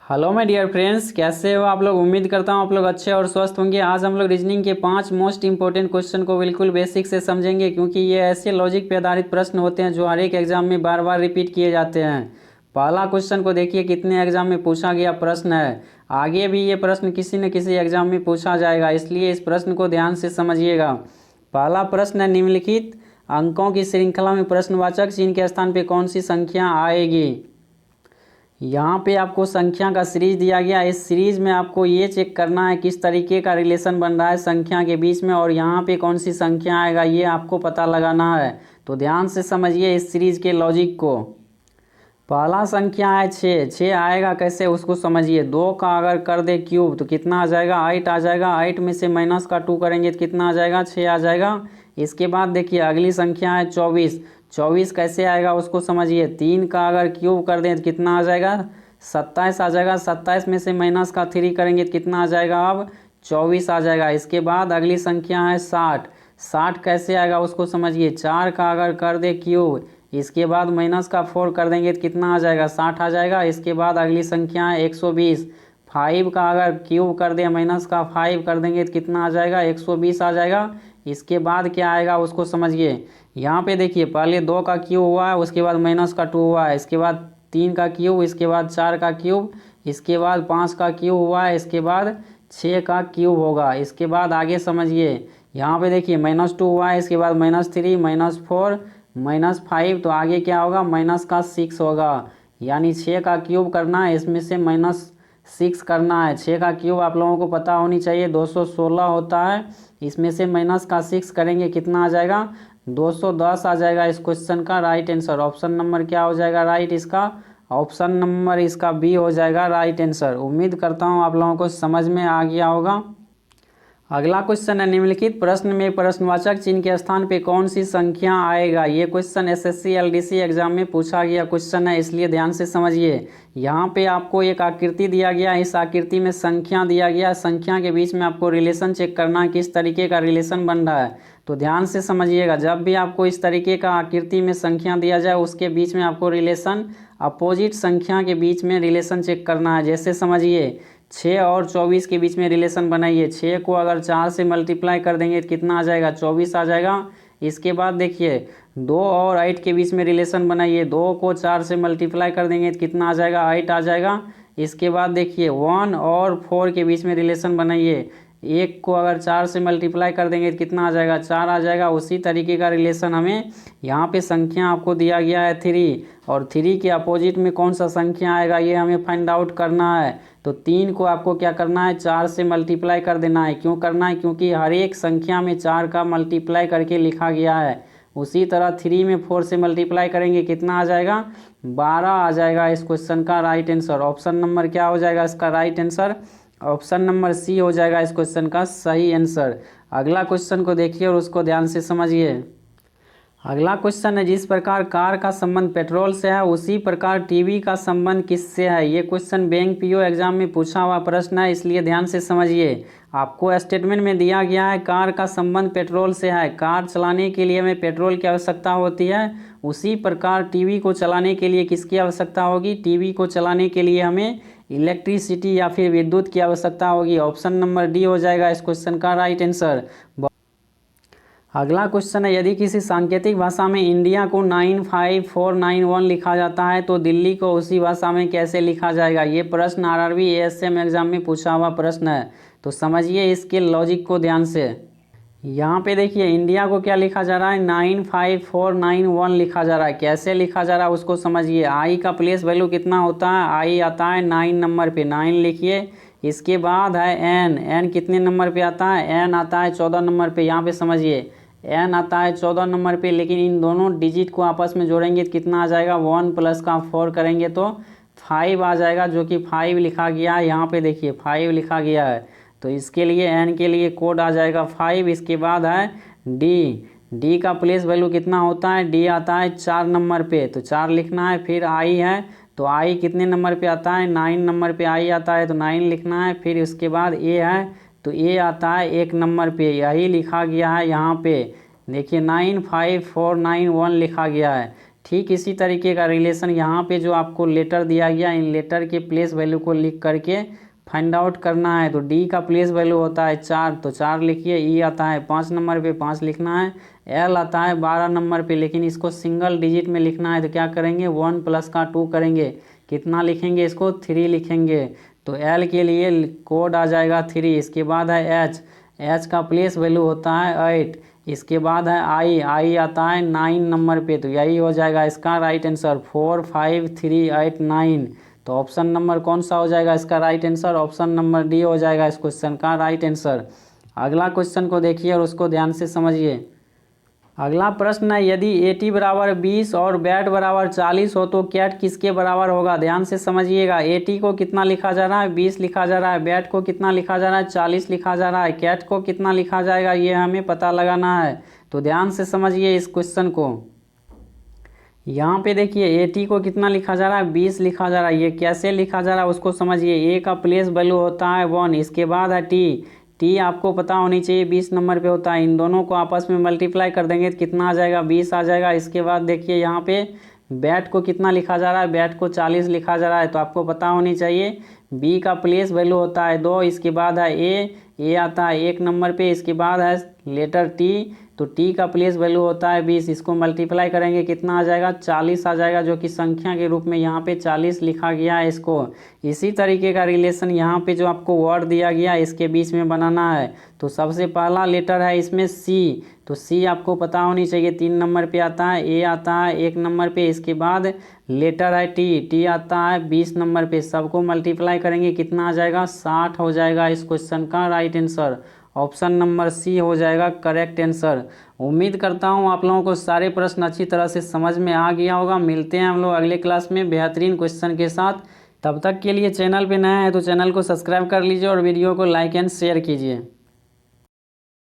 Hello my dear friends, कैसे हो आप लोग। उम्मीद करता हूँ आप लोग अच्छे और स्वस्थ होंगे। आज हम लोग रीजनिंग के 5 मोस्ट इंपॉर्टेंट क्वेश्चन को बिल्कुल बेसिक से समझेंगे, क्योंकि ये ऐसे लॉजिक पे आधारित प्रश्न होते हैं जो हर एक एग्जाम में बार बार रिपीट किए जाते हैं। पहला क्वेश्चन को देखिए, कितने एग्जाम में पूछा गया प्रश्न है। आगे भी ये प्रश्न किसी न किसी एग्जाम में पूछा जाएगा, इसलिए इस प्रश्न को ध्यान से समझिएगा। पहला प्रश्न है, निम्नलिखित अंकों की श्रृंखला में प्रश्नवाचक चिन्ह के स्थान पे कौन सी संख्या आएगी। यहाँ पे आपको संख्या का सीरीज दिया गया। इस सीरीज में आपको ये चेक करना है किस तरीके का रिलेशन बन रहा है संख्या के बीच में, और यहाँ पे कौन सी संख्या आएगा ये आपको पता लगाना है। तो ध्यान से समझिए इस सीरीज के लॉजिक को। पहला संख्या है 6। 6 आएगा कैसे उसको समझिए। 2 का अगर कर दे क्यूब तो कितना आ जाएगा, 8 आ जाएगा। 8 में से माइनस का 2 करेंगे तो कितना आ जाएगा, 6 आ जाएगा। इसके बाद देखिए अगली संख्या है 24। 24 कैसे आएगा उसको समझिए। 3 का अगर क्यूब कर दें तो कितना आ जाएगा, 27 आ जाएगा। 27 में से माइनस का 3 करेंगे तो कितना आ जाएगा, अब 24 आ जाएगा। इसके बाद अगली संख्या है 60। 60 कैसे आएगा उसको समझिए। 4 का अगर कर दे क्यूब, इसके बाद माइनस का 4 कर देंगे तो कितना आ जाएगा, 60 आ जाएगा। इसके बाद अगली संख्या है 120। 5 का अगर क्यूब कर दे, माइनस का 5 कर देंगे तो कितना आ जाएगा, 120 आ जाएगा। इसके बाद क्या आएगा उसको समझिए। यहाँ पे देखिए पहले 2 का क्यूब हुआ है, उसके बाद माइनस का 2 हुआ है, इसके बाद 3 का क्यूब, इसके बाद 4 का क्यूब, इसके बाद 5 का क्यूब हुआ है, इसके बाद 6 का क्यूब होगा। इसके बाद आगे समझिए, यहाँ पे देखिए -2 हुआ है, इसके बाद -3, -4, -5, तो आगे क्या होगा, -6 होगा। यानी 6 का क्यूब करना है, इसमें से -6 करना है। 6 का क्यूब आप लोगों को पता होनी चाहिए 216 होता है। इसमें से -6 करेंगे कितना आ जाएगा, 210 आ जाएगा। इस क्वेश्चन का राइट आंसर ऑप्शन नंबर क्या हो जाएगा, राइट इसका ऑप्शन नंबर इसका बी हो जाएगा राइट आंसर। उम्मीद करता हूँ आप लोगों को समझ में आ गया होगा। अगला क्वेश्चन है, निम्नलिखित प्रश्न में प्रश्नवाचक चिन्ह के स्थान पे कौन सी संख्या आएगा। ये क्वेश्चन एसएससी एलडीसी एग्जाम में पूछा गया क्वेश्चन है, इसलिए ध्यान से समझिए। यहाँ पे आपको एक आकृति दिया गया, इस आकृति में संख्या दिया गया। संख्या के बीच में आपको रिलेशन चेक करना है, किस तरीके का रिलेशन बन रहा है। तो ध्यान से समझिएगा, जब भी आपको इस तरीके का आकृति में संख्या दिया जाए उसके बीच में आपको रिलेशन, अपोजिट संख्या के बीच में रिलेशन चेक करना है। जैसे समझिए 6 और 24 के बीच में रिलेशन बनाइए। 6 को अगर 4 से मल्टीप्लाई कर देंगे तो कितना आ जाएगा, 24 आ जाएगा। इसके बाद देखिए 2 और 8 के बीच में रिलेशन बनाइए। 2 को 4 से मल्टीप्लाई कर देंगे तो कितना आ जाएगा, 8 आ जाएगा। इसके बाद देखिए 1 और 4 के बीच में रिलेशन बनाइए। 1 को अगर 4 से मल्टीप्लाई कर देंगे तो कितना आ जाएगा, 4 आ जाएगा। उसी तरीके का रिलेशन हमें यहाँ पे संख्या आपको दिया गया है 3, और 3 के अपोजिट में कौन सा संख्या आएगा ये हमें फाइंड आउट करना है। तो 3 को आपको क्या करना है, 4 से मल्टीप्लाई कर देना है। क्यों करना है, क्योंकि हर एक संख्या में 4 का मल्टीप्लाई करके लिखा गया है। उसी तरह 3 में 4 से मल्टीप्लाई करेंगे कितना आ जाएगा, 12 आ जाएगा। इस क्वेश्चन का राइट आंसर ऑप्शन नंबर क्या हो जाएगा, इसका right answer option number C हो जाएगा इस क्वेश्चन का सही आंसर। अगला क्वेश्चन को देखिए और उसको ध्यान से समझिए। अगला क्वेश्चन है, जिस प्रकार कार का संबंध पेट्रोल से है उसी प्रकार टीवी का संबंध किससे है। ये क्वेश्चन बैंक पीओ एग्जाम में पूछा हुआ प्रश्न है, इसलिए ध्यान से समझिए। आपको स्टेटमेंट में दिया गया है कार का संबंध पेट्रोल से है। कार चलाने के लिए हमें पेट्रोल की आवश्यकता होती है, उसी प्रकार टीवी को चलाने के लिए किसकी आवश्यकता होगी, टीवी को चलाने के लिए हमें इलेक्ट्रिसिटी या फिर विद्युत की आवश्यकता होगी। ऑप्शन नंबर डी हो जाएगा इस क्वेश्चन का राइट आंसर। अगला क्वेश्चन है, यदि किसी सांकेतिक भाषा में इंडिया को 95491 लिखा जाता है तो दिल्ली को उसी भाषा में कैसे लिखा जाएगा। ये प्रश्न आरआरबी एएसएम एग्जाम में पूछा हुआ प्रश्न है। तो समझिए इसके लॉजिक को ध्यान से। यहाँ पे देखिए इंडिया को क्या लिखा जा रहा है, 95491 लिखा जा रहा है। कैसे लिखा जा रहा है उसको समझिए। आई का प्लेस वैल्यू कितना होता है, आई आता है 9 नंबर पे, 9 लिखिए। इसके बाद है एन, एन कितने नंबर पे आता है, एन आता है 14 नंबर पे। यहाँ पे समझिए एन आता है 14 नंबर पे, लेकिन इन दोनों डिजिट को आपस में जोड़ेंगे तो कितना आ जाएगा, 1 प्लस का 4 करेंगे तो 5 आ जाएगा, जो कि 5 लिखा गया है। यहाँ पे देखिए 5 लिखा गया है, तो इसके लिए एन के लिए कोड आ जाएगा 5। इसके बाद है डी, डी का प्लेस वैल्यू कितना होता है, डी आता है 4 नंबर पे, तो 4 लिखना है। फिर आई है, तो आई कितने नंबर पे आता है, 9 नंबर पे आई आता है, तो 9 लिखना है। फिर उसके बाद ए है, तो ए आता है 1 नंबर पे, यही लिखा गया है यहाँ पे। देखिए 95491 लिखा गया है। ठीक इसी तरीके का रिलेशन यहाँ पे जो आपको लेटर दिया गया, इन लेटर के प्लेस वैल्यू को लिख करके फाइंड आउट करना है। तो डी का प्लेस वैल्यू होता है 4, तो 4 लिखिए। ई आता है 5 नंबर पे, 5 लिखना है। एल आता है 12 नंबर पे, लेकिन इसको सिंगल डिजिट में लिखना है, तो क्या करेंगे 1 प्लस का 2 करेंगे। कितना लिखेंगे इसको 3 लिखेंगे। तो एल के लिए कोड आ जाएगा 3। इसके बाद है एच, एच का प्लेस वैल्यू होता है 8। इसके बाद है आई, आई आता है 9 नंबर पे, तो यही हो जाएगा इसका राइट आंसर 4 5 3 8 9। तो ऑप्शन नंबर कौन सा हो जाएगा इसका right answer? Option number D हो जाएगा इस क्वेश्चन का राइट आंसर। अगला क्वेश्चन को देखिए और उसको ध्यान से समझिए। अगला प्रश्न है, यदि एटी बराबर 20 और बैट बराबर 40 हो तो कैट किसके बराबर होगा? ध्यान से समझिएगा। एटी को कितना लिखा जा रहा है? 20 लिखा जा रहा है। बैट को कितना लिखा जा रहा है? 40 लिखा जा रहा है। कैट को कितना लिखा जाएगा ये हमें पता लगाना है। तो ध्यान से समझिए इस क्वेश्चन को। यहाँ पे देखिए एटी को कितना लिखा जा रहा है? 20 लिखा जा रहा है। ये कैसे लिखा जा रहा है उसको समझिए। ए का प्लेस वैल्यू होता है 1। इसके बाद है टी, टी आपको पता होनी चाहिए 20 नंबर पे होता है। इन दोनों को आपस में मल्टीप्लाई कर देंगे तो कितना आ जाएगा? 20 आ जाएगा। इसके बाद देखिए यहाँ पे बैट को कितना लिखा जा रहा है? बैट को 40 लिखा जा रहा है। तो आपको पता होनी चाहिए बी का प्लेस वैल्यू होता है 2। इसके बाद है ए आता है 1 नंबर पे। इसके बाद है लेटर टी, तो टी का प्लेस वैल्यू होता है 20। इसको मल्टीप्लाई करेंगे कितना आ जाएगा? 40 आ जाएगा, जो कि संख्या के रूप में यहाँ पे 40 लिखा गया है इसको। इसी तरीके का रिलेशन यहाँ पे जो आपको वर्ड दिया गया है इसके बीच में बनाना है। तो सबसे पहला लेटर है इसमें सी, तो सी आपको पता होनी चाहिए 3 नंबर पे आता है। ए आता है 1 नंबर पे। इसके बाद लेटर है टी, टी आता है 20 नंबर पे। सबको मल्टीप्लाई करेंगे कितना आ जाएगा? 60 हो जाएगा इस क्वेश्चन का right answer. Option number C हो जाएगा करेक्ट आंसर। उम्मीद करता हूँ आप लोगों को सारे प्रश्न अच्छी तरह से समझ में आ गया होगा। मिलते हैं हम लोग अगले क्लास में बेहतरीन क्वेश्चन के साथ। तब तक के लिए चैनल पे नया है तो चैनल को सब्सक्राइब कर लीजिए और वीडियो को लाइक एंड शेयर कीजिए।